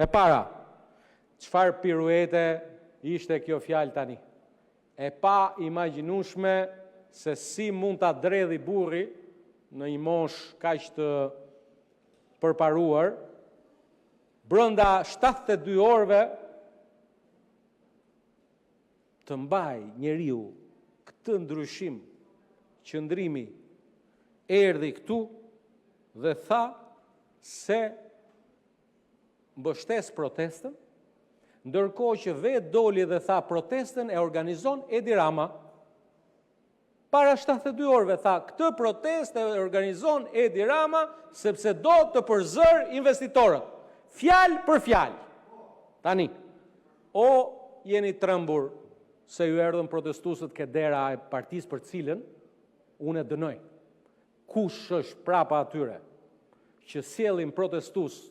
E para, çfarë piruete ishte kjo fjalë tani? E pa imagjinueshme se si mund ta dredhi burri në një moshë kaq të përparuar, brenda 72 orëve të mbaj njeriu këtë ndryshim, qëndrimi, erdhi këtu dhe tha se mbështes protestën, ndërkohë që vetë doli dhe tha protestën e organizon Edi Rama. Para 72 orëve tha, këtë protestë e organizon Edi Rama sepse do të përzër investitorët. Fjalë për fjalë. Tani, o jeni trembur se ju erdhën protestuesët ke dera e partisë për cilën unë e dënoj. Kush është prapa atyre që sjellin protestues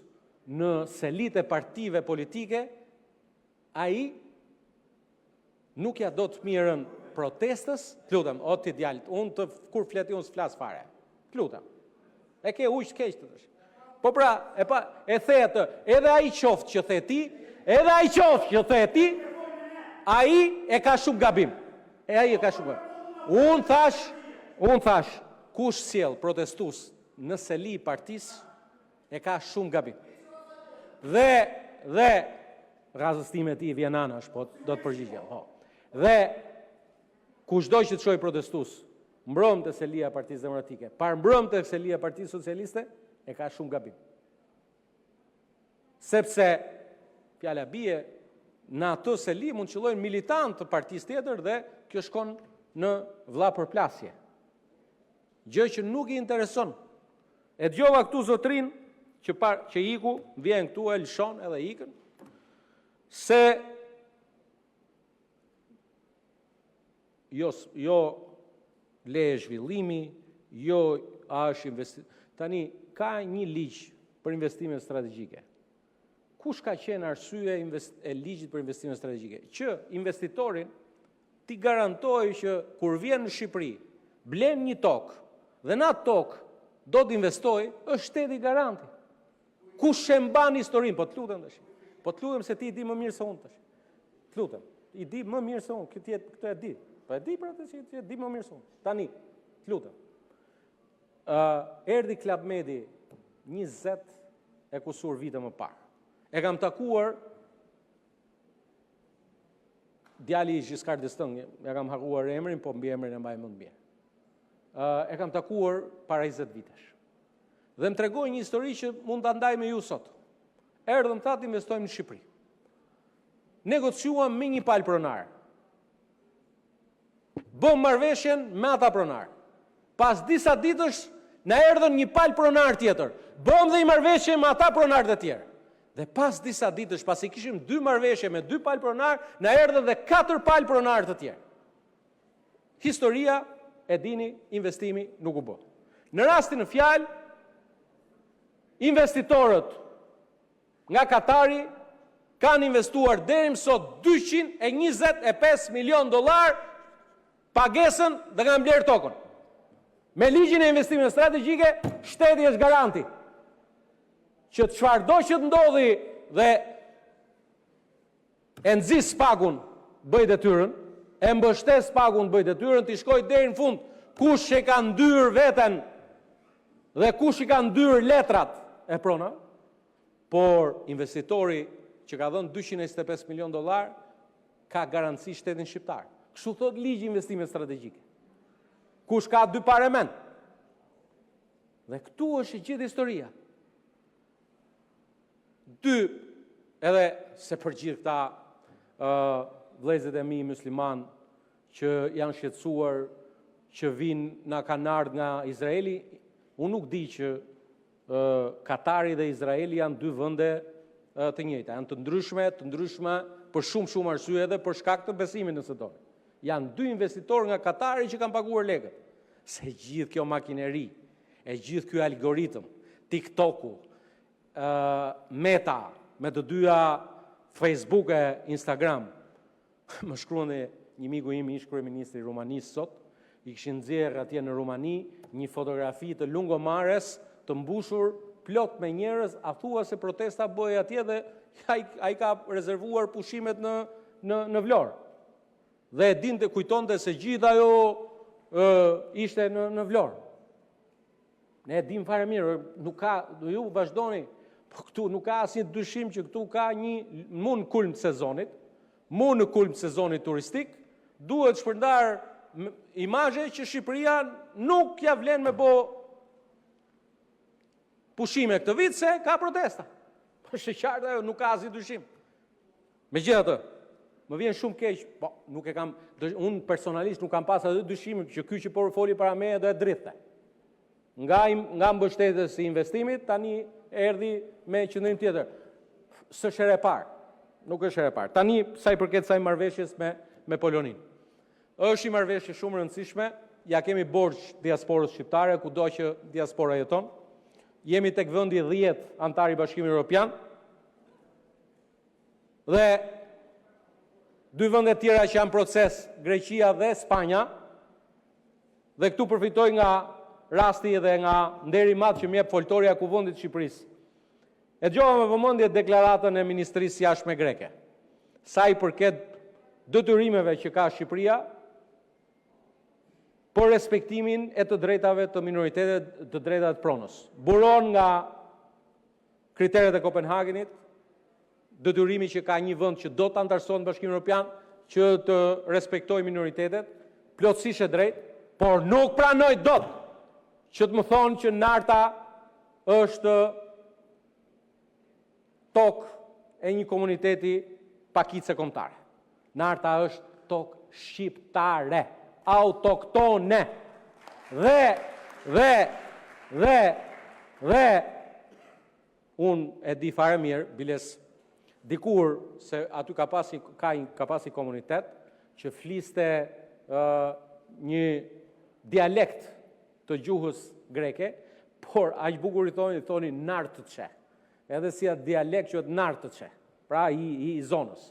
në selit e partive politike, ai nuk ja do të mirën protestës, të lutem, o ti djalë, unë të kur fleti unë s'flas fare. Të lutem. E ke ujë keq të tash. Po pra, e the atë, edhe ai qoftë që the ti, edhe ai qoftë që the ti, ai e ka shumë gabim. Ai e ka shumë gabim. Unë thash, kush sjell protestues në seli i partisë e ka shumë gabim. Dhe razës time ti vjen anash, po do të përgjigjem. Dhe kushdo që të shoj protestues, mbrëm të selia e Partisë Demokratike, mbrëm të selia e Partisë Socialiste, e ka shumë gabim. Sepse fjala bie në atë seli mund qëllojnë militant të partisë tjetër dhe kjo shkon në vllapërplasje. Gjë që nuk i intereson. E dëgjova këtu zotrin që iku, vjen këtu e lëshon edhe ikën, se jo leje zhvillimi, jo është investim. Tani, ka një ligj për investime strategjike. Kush ka qenë arsye e ligjit për investime strategjike? Që investitorin ti garantoj që kur vjen në Shqipëri, blen një tokë, dhe në atë tokë do të investoj, është shteti garanti. Kush e mban historinë? Po të lutem tash. Po të lutem se ti i di më mirë se unë tash. Të lutem, i di më mirë se unë, këtë e di. Po e di për atë që ti e di më mirë se unë. Tani, të lutem. Erdhi Klab Medi 20 e kusur vite më parë. E kam takuar djali i Giscard d'Estaing, e kam harruar emrin, po mbi emrin e mbaj më të mirë. E kam takuar para 20 vitesh. Dhe më tregoj një histori që mund ta ndaj me ju sot. Erdhëm thatë investojmë në Shqipëri. Negociuam me një palë pronar. Bëm marrëveshjen me ata pronar. Pas disa ditësh na erdhën një palë pronar tjetër. Bëm dhe i marrëveshje me ata pronar të tjerë. Dhe pas disa ditësh, pas i kishim 2 marrëveshje me 2 palë pronar, na erdhën dhe 4 palë pronar të tjerë. Historia e dini, investimi nuk u bë. Në rastin në fjalë, investitorët nga Katari kanë investuar deri më sot $225 milion pagesën dhe kanë blerë tokën. Me ligjin e investimeve strategjike, shteti është garanti që çfarëdo që të ndodhi dhe e nxis pagun bëj detyrën, e mbështes pagun bëj detyrën, t'i shkoj deri në fund kush e ka ndyrë veten dhe kush i ka ndyrë letrat e prona, por investitori që ka dhënë $225 milion ka garanci shtetin shqiptar. Kështu thot ligji i investimeve strategjike. Kush ka 2 paremen. Dhe këtu është gjithë historia. 2, edhe se për gjithë këta vëllezërit e mi musliman që janë shqetësuar, që vinë na kanë ardhur nga Izraeli, unë nuk di që Katari dhe Izraeli janë 2 vende të njëjta, janë të ndryshme për shumë arsye edhe për shkak të besimit nëse do. Janë 2 investitorë nga Katari që kanë paguar lekët. Se gjithë kjo makineri, e gjithë ky algoritëm, TikToku, Meta, me të dyja Facebook e Instagram, më shkruan një miku im, ish kryeministri i Rumanisë sot, i kishin nxjerrë atje në Rumani një fotografi të lungomares të mbushur plot me njerëz, a thua se protesta bëhej atje dhe ai ka rezervuar pushimet në Vlorë. Dhe dinte, kujtonte se gjithë ajo ishte në Vlorë. Ne dim fare mirë, nuk ka, ju vazhdoni, po këtu nuk ka asnjë dyshim që këtu ka mu në kulm të sezonit, turistik, duhet shpërndar imazhe që Shqipëria nuk ja vlen me bo pushime këtë vit se ka protesta. Po qartë ajo, nuk ka asnjë dyshim. Megjithatë, më vjen shumë keq, po nuk e kam, unë personalisht nuk kam pas atë dyshim që ky që po foli para meje do e dridhte. Nga mbështetës i investimit, tani erdhi me qëndrim tjetër. S'është herë e parë. Nuk është herë e parë. Tani, sa i përket kësaj marrëveshjes me Polonin. Është një marrëveshje shumë e rëndësishme, ja kemi borxh diasporës shqiptare, kudo që diaspora jeton. Jemi tek vendi 10 antar i Bashkimit Evropian. Dhe dy vende tjera që janë proces, Greqia dhe Spanja. Dhe këtu përfitoj nga rasti dhe nga nderi i madh që më jep foltoria e Kuvendit të Shqipërisë. E dëgjova me vëmendje deklaratën e Ministrisë Jashtme greke, sa i përket detyrimeve që ka Shqipëria për respektimin e të drejtave të minoritetet, të drejtat pronës. Buron nga kriteret e Kopenhagenit, detyrimi që ka një vend që do të antarësohet në Bashkimin Evropian, që të respektojë minoritetet, plotësisht e drejtë, por nuk pranoj dot që të më thonë që Narta është tokë e një komuniteti pakice kombëtare. Narta është tokë shqiptare, autoktone. Dhe unë e di fare mirë, biles dikur se aty ka pasi komunitet që fliste një dialekt të gjuhës greke, por aq bukur i thoni nartëçe. Edhe si atë dialekt që është nartëçe, pra i zonës.